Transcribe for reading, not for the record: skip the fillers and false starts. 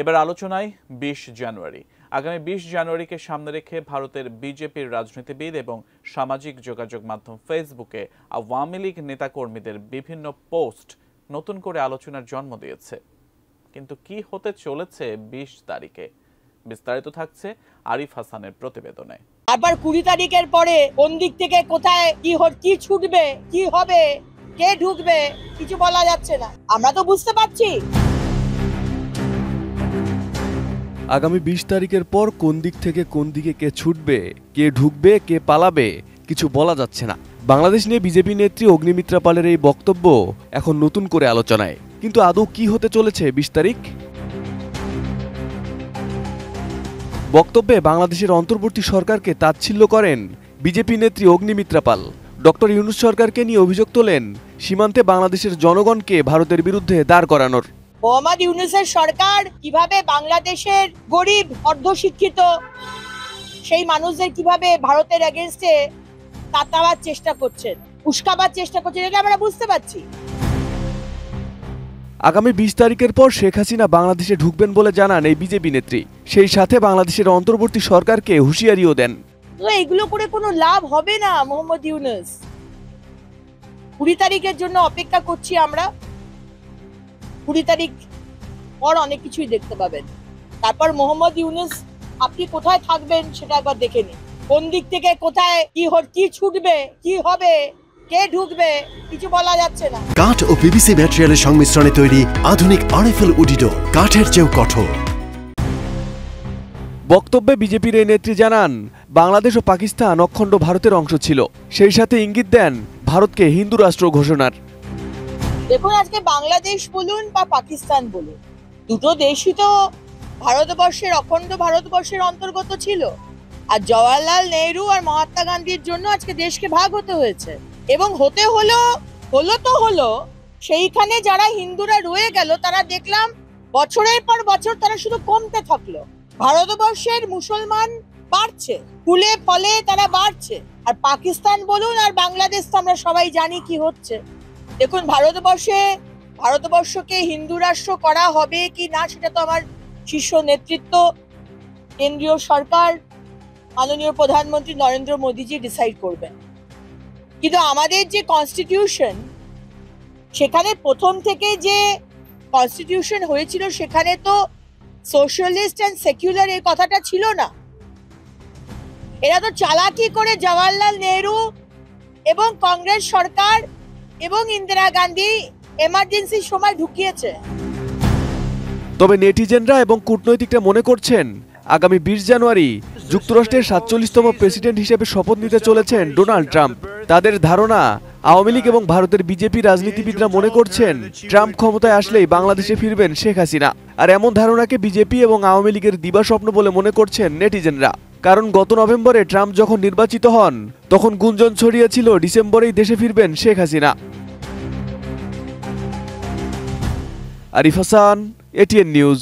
এবার আলোচনায় ২০ জানুয়ারি। আগামী ২০ জানুয়ারিকে সামনে রেখে ভারতের বিজেপির রাজনীতিবিদ এবং সামাজিক যোগাযোগ মাধ্যম ফেসবুকে আওয়ামী লীগ নেতাকর্মীদের বিভিন্ন পোস্ট নতুন করে আলোচনার জন্ম দিয়েছে। কিন্তু কি হতে চলেছে ২০ তারিখে, বিস্তারিত থাকছে আরিফ হাসানের প্রতিবেদনে। আবার ২০ তারিখের পরে কোন দিক থেকে কোথায় কি ছুটবে, কি হবে, কে ঢুকবে, কিছু বলা যাচ্ছে না। আমরা তো বুঝতে পারছি আগামী ২০ তারিখের পর কোন দিক থেকে কোন দিকে কে ছুটবে, কে ঢুকবে, কে পালাবে, কিছু বলা যাচ্ছে না। বাংলাদেশ নিয়ে বিজেপি নেত্রী অগ্নিমিত্রা পালের এই বক্তব্য এখন নতুন করে আলোচনায়। কিন্তু আদৌ কি হতে চলেছে ২০ তারিখ? বক্তব্যে বাংলাদেশের অন্তর্বর্তী সরকারকে তাচ্ছিল্য করেন বিজেপি নেত্রী অগ্নিমিত্রা পাল। ডক্টর ইউনূস সরকারকে নিয়ে অভিযোগ তোলেন সীমান্তে বাংলাদেশের জনগণকে ভারতের বিরুদ্ধে দাঁড় করানোর। মোহাম্মদ ইউনূসের সরকার কিভাবে বাংলাদেশের গরিব অর্ধশিক্ষিত সেই মানুষদের কিভাবে ভারতের এগেইনস্টে তাতাবার চেষ্টা করছেন, উস্কাবার চেষ্টা করছেন, এটা আমরা বুঝতে পারছি। আগামী ২০ তারিখের পর শেখ হাসিনা বাংলাদেশে ঢুকবেন বলে জানান এই বিজেপি নেত্রী। সেই সাথে বাংলাদেশের অন্তর্বর্তী সরকারকে হুঁশিয়ারিও দেন। এগুলো করে কোনো লাভ হবে না মোহাম্মদ ইউনূস। ২০ তারিখের জন্য অপেক্ষা করছি আমরা। ২০ তারিখ পর অনেক কিছুই দেখতে পাবেন। তারপর মোহাম্মদ ইউনূস আপনি কোথায় থাকবেন সেটা একবার দেখে নিন। কোন দিক থেকে কোথায় কি ছুটবে, কি হবে, কে ঢুকবে, কিছু বলা যাচ্ছে না। কাঠ ও পিভিসি ম্যাটেরিয়ালের সংমিশ্রণে তৈরি আধুনিক আরএফএল উডিডোর, কাঠের চেয়েও কঠোর। বক্তব্যে বিজেপির এই নেত্রী জানান বাংলাদেশ ও পাকিস্তান অখণ্ড ভারতের অংশ ছিল। সেই সাথে ইঙ্গিত দেন ভারতকে হিন্দু রাষ্ট্র ঘোষণার। দেখুন, আজকে বাংলাদেশ বলুন বা পাকিস্তান বলুন, দুটো দেশই তো ভারতবর্ষের, অখণ্ড ভারতবর্ষের অন্তর্গত ছিল। আর জওয়াহরলাল নেহরু আর মহাত্মা গান্ধীর জন্য আজকে দেশকে ভাগ হতে হয়েছে, এবং হতে হলো সেইখানে যারা হিন্দুরা রয়ে গেল তারা দেখলাম বছরের পর বছর তারা শুধু কমতে থাকলো। ভারতবর্ষের মুসলমান বাড়ছে, ফুলে ফলে তারা বাড়ছে। আর পাকিস্তান বলুন আর বাংলাদেশ তো আমরা সবাই জানি কি হচ্ছে। দেখুন, ভারতবর্ষকে হিন্দু রাষ্ট্র করা হবে কি না সেটা তো আমার শীর্ষ নেতৃত্ব, কেন্দ্রীয় সরকার, মাননীয় প্রধানমন্ত্রী নরেন্দ্র মোদীজি ডিসাইড করবেন। কিন্তু আমাদের যে কনস্টিটিউশন, সেখানে প্রথম থেকে যে কনস্টিটিউশন হয়েছিল সেখানে তো সোশ্যালিস্ট এন্ড সেকুলার এই কথাটা ছিল না। এরা তো চালাকি করে জওয়াহরলাল নেহরু এবং কংগ্রেস সরকার এবং ইন্দিরা গান্ধী এমার্জেন্সির সময় ঢুকিয়েছে। তবে নেটিজেনরা এবং কূটনৈতিকরা মনে করছেন আগামী ২০ জানুয়ারি যুক্তরাষ্ট্রের ৪৭তম প্রেসিডেন্ট হিসেবে শপথ নিতে চলেছেন ডোনাল্ড ট্রাম্প। তাদের ধারণা আওয়ামী লীগ এবং ভারতের বিজেপি রাজনীতিবিদরা মনে করছেন ট্রাম্প ক্ষমতায় আসলেই বাংলাদেশে ফিরবেন শেখ হাসিনা। আর এমন ধারণাকে বিজেপি এবং আওয়ামী লীগের দিবাস্বপ্ন বলে মনে করছেন নেটিজেনরা। কারণ গত নভেম্বরে ট্রাম্প যখন নির্বাচিত হন তখন গুঞ্জন ছড়িয়েছিল ডিসেম্বরেই দেশে ফিরবেন শেখ হাসিনা। Arif Hasan, ATN news.